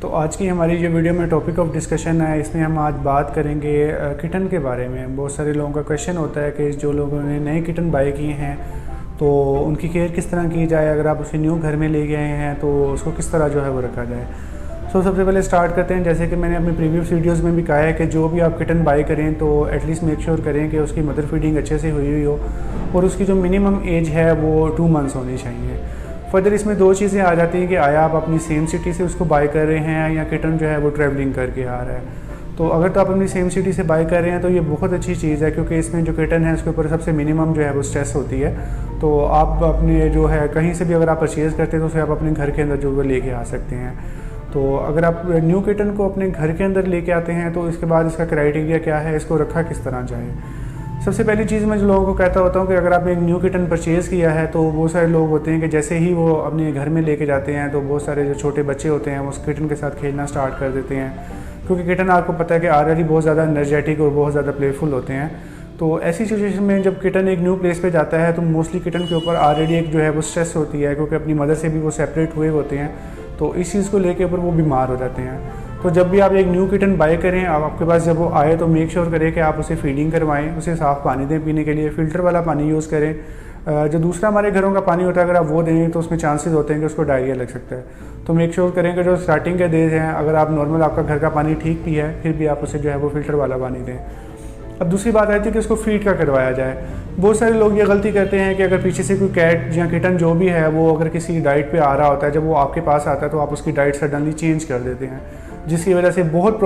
तो आज की हमारी जो वीडियो में टॉपिक ऑफ डिस्कशन है, इसमें हम आज बात करेंगे किटन के बारे में। बहुत सारे लोगों का क्वेश्चन होता है कि जो लोगों ने नए किटन बाय किए हैं तो उनकी केयर किस तरह की जाए। अगर आप उसे न्यू घर में ले गए हैं तो उसको किस तरह जो है वो रखा जाए। सबसे पहले स्टार्ट करते हैं। जैसे कि मैंने अपनी प्रीवियस वीडियोज़ में भी कहा है कि जो भी आप किटन बाय करें तो एटलीस्ट मेक श्योर करें कि उसकी मदर फीडिंग अच्छे से हुई हो और उसकी जो मिनिमम एज है वो 2 मंथ्स होनी चाहिए। फर्दर इसमें 2 चीज़ें आ जाती हैं कि आया आप अपनी सेम सिटी से उसको बाय कर रहे हैं या किटन जो है वो ट्रैवलिंग करके आ रहा है। तो अगर तो आप अपनी सेम सिटी से बाय कर रहे हैं तो ये बहुत अच्छी चीज़ है, क्योंकि इसमें जो किटन है उसके ऊपर सबसे मिनिमम जो है वो स्ट्रेस होती है। तो आप अपने जो है कहीं से भी अगर आप परचेज़ करते हैं तो उसे आप अपने घर के अंदर जो वो लेके आ सकते हैं। तो अगर आप न्यू किटन को अपने घर के अंदर लेके आते हैं तो इसके बाद इसका क्राइटेरिया क्या है, इसको रखा किस तरह जाए। सबसे पहली चीज़ मैं जो लोगों को कहता होता हूँ कि अगर आपने एक न्यू किटन परचेज़ किया है तो बहुत सारे लोग होते हैं कि जैसे ही वो अपने घर में लेके जाते हैं तो बहुत सारे जो छोटे बच्चे होते हैं वो उस किटन के साथ खेलना स्टार्ट कर देते हैं, क्योंकि किटन आपको पता है कि ऑलरेडी बहुत ज़्यादा एनर्जेटिक और बहुत ज़्यादा प्लेफुल होते हैं। तो ऐसी सिचुएशन में जब किटन एक न्यू प्लेस पे जाता है तो मोस्टली किटन के ऊपर ऑलरेडी एक जो है वो स्ट्रेस होती है, क्योंकि अपनी मदर से भी वो सेपरेट हुए होते हैं। तो इस चीज़ को लेके ऊपर वो बीमार हो जाते हैं। तो जब भी आप एक न्यू किटन बाय करें, आप आपके पास जब वो आए तो मेक श्योर करें कि आप उसे फीडिंग करवाएं, उसे साफ़ पानी दें पीने के लिए, फ़िल्टर वाला पानी यूज़ करें। जो दूसरा हमारे घरों का पानी होता है अगर आप वो देंगे तो उसमें चांसेस होते हैं कि उसको डायरिया लग सकता है। तो मेक श्योर करें कि जो स्टार्टिंग के डेज हैं, अगर आप नॉर्मल आपका घर का पानी ठीक भी है फिर भी आप उसे जो है वो फ़िल्टर वाला पानी दें। अब दूसरी बात आती है कि उसको फीड का करवाया जाए। बहुत सारे लोग ये गलती करते हैं कि अगर पीछे से कोई कैट या किटन जो भी है वो अगर किसी डाइट पे आ रहा होता है, जब वो आपके पास आता है तो आप उसकी डाइट सडनली चेंज कर देते हैं, जिसकी वजह से बहुत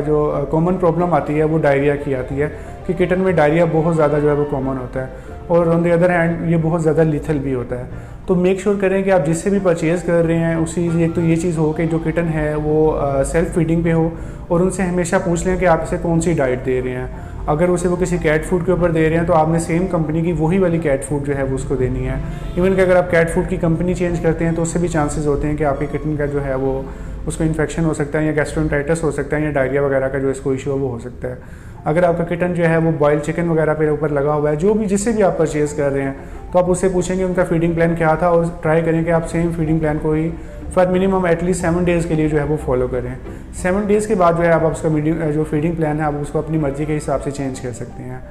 जो कॉमन प्रॉब्लम आती है वो डायरिया की आती है कि किटन में डायरिया बहुत ज़्यादा जो है वो कॉमन होता है और ऑन द अदर हैंड ये बहुत ज़्यादा लिथल भी होता है। तो मेक श्योर करें कि आप जिससे भी परचेज़ कर रहे हैं उसी एक तो ये चीज़ हो कि जो किटन है वो सेल्फ फीडिंग पे हो, और उनसे हमेशा पूछ लें कि आप इसे कौन सी डाइट दे रहे हैं। अगर उसे वो किसी कैट फूड के ऊपर दे रहे हैं तो आपने सेम कंपनी की वही वाली कैट फूड जो है वो उसको देनी है। इवन कि अगर आप कैट फूड की कंपनी चेंज करते हैं तो उससे भी चांसेस होते हैं कि आपके किटन का जो है वो उसको इन्फेक्शन हो सकता है या गैस्ट्रोएंटेराइटिस हो सकता है या डायरिया वगैरह का जो इसको इशू है वो हो सकता है। अगर आपका किटन जो है वो बॉइल्ड चिकन वगैरह पे ऊपर लगा हुआ है, जो भी जिससे भी आप परचेज़ कर रहे हैं, तो आप उससे पूछेंगे उनका फीडिंग प्लान क्या था और ट्राई करें कि आप सेम फीडिंग प्लान को ही फॉर मिनिमम एटलीस्ट 7 डेज़ के लिए जो है वो फॉलो करें। 7 डेज़ के बाद जो है आप उसका जो फीडिंग प्लान है आप उसको अपनी मर्ज़ी के हिसाब से चेंज कर सकते हैं।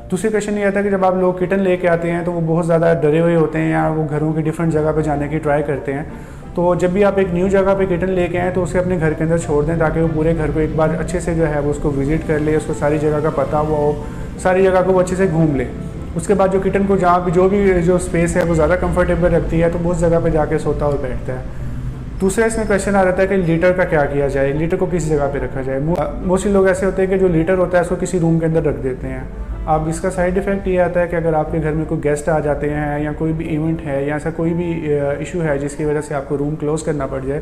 दूसरी क्वेश्चन ये आता है कि जब आप लोग किटन लेके आते हैं तो वो बहुत ज़्यादा डरे हुए होते हैं या वो घरों की डिफरेंट जगह पे जाने की ट्राई करते हैं। तो जब भी आप एक न्यू जगह पे किटन लेके आएँ तो उसे अपने घर के अंदर छोड़ दें, ताकि वो पूरे घर को एक बार अच्छे से जो है वो उसको विज़िट कर ले, उसको सारी जगह का पता हुआ हो, सारी जगह को वो अच्छे से घूम ले। उसके बाद जो किटन को जहाँ भी जो स्पेस है वो ज़्यादा कंफर्टेबल रखती है तो वो उस जगह पे जाके सोता और बैठता है। दूसरा इसमें क्वेश्चन आ रहा है कि लीटर का क्या किया जाए, लीटर को किस जगह पे रखा जाए। मोस्टली लोग ऐसे होते हैं कि जो लीटर होता है उसको किसी रूम के अंदर रख देते हैं। अब इसका साइड इफ़ेक्ट ये आता है कि अगर आपके घर में कोई गेस्ट आ जाते हैं या कोई भी इवेंट है या ऐसा कोई भी इशू है जिसकी वजह से आपको रूम क्लोज़ करना पड़ जाए,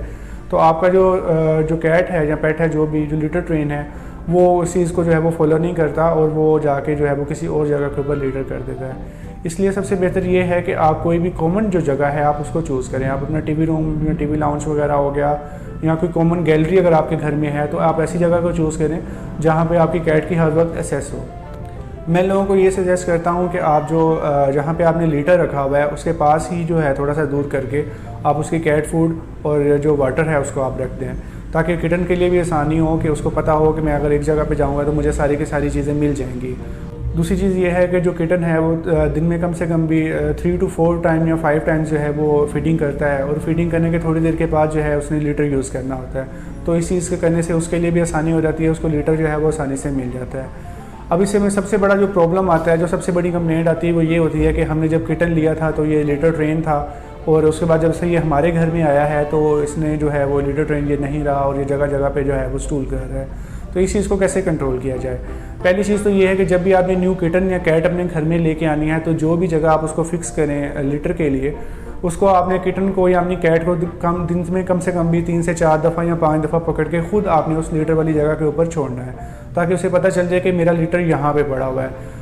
तो आपका जो कैट है या पेट है जो लीटर ट्रेन है वो उस चीज़ को जो है वो फॉलो नहीं करता और वो जाके जो है वो किसी और जगह के ऊपर लीटर कर देता है। इसलिए सबसे बेहतर ये है कि आप कोई भी कॉमन जो जगह है आप उसको चूज़ करें। आप अपना टीवी रूम या टीवी लाउंज वगैरह हो गया या कोई कॉमन गैलरी अगर आपके घर में है तो आप ऐसी जगह को चूज़ करें जहाँ पे आपकी कैट की हर वक्त एक्सेस हो। मैं लोगों को ये सजेस्ट करता हूँ कि आप जो जहाँ पे आपने लीटर रखा हुआ है उसके पास ही जो है थोड़ा सा दूर करके आप उसकी कैट फूड और जो वाटर है उसको आप रख दें, ताकि किटन के लिए भी आसानी हो कि उसको पता हो कि मैं अगर एक जगह पे जाऊँगा तो मुझे सारी की सारी चीज़ें मिल जाएंगी। दूसरी चीज़ ये है कि जो किटन है वो दिन में कम से कम भी 3 to 4 टाइम या 5 टाइम्स जो है वो फीडिंग करता है, और फीडिंग करने के थोड़ी देर के बाद जो है उसने लीटर यूज़ करना होता है। तो इस चीज़ के करने से उसके लिए भी आसानी हो जाती है, उसको लीटर जो है वो आसानी से मिल जाता है। अब इससे में सबसे बड़ा जो प्रॉब्लम आता है, जो सबसे बड़ी कंप्लेंट आती है वो ये होती है कि हमने जब किटन लिया था तो ये लीटर ट्रेन था और उसके बाद जब से ये हमारे घर में आया है तो इसने जो है वो लीटर ट्रेन ये नहीं रहा और ये जगह जगह पे जो है वो स्टूल कर रहा है। तो इस चीज़ को कैसे कंट्रोल किया जाए। पहली चीज़ तो ये है कि जब भी आपने न्यू किटन या कैट अपने घर में लेके आनी है तो जो भी जगह आप उसको फिक्स करें लीटर के लिए, उसको आपने किटन को या अपनी कैट को कम दिन में कम से कम भी 3 से 4 दफ़ा या 5 दफ़ा पकड़ के खुद आपने उस लीटर वाली जगह के ऊपर छोड़ना है, ताकि उसे पता चल जाए कि मेरा लीटर यहाँ पे पड़ा हुआ है।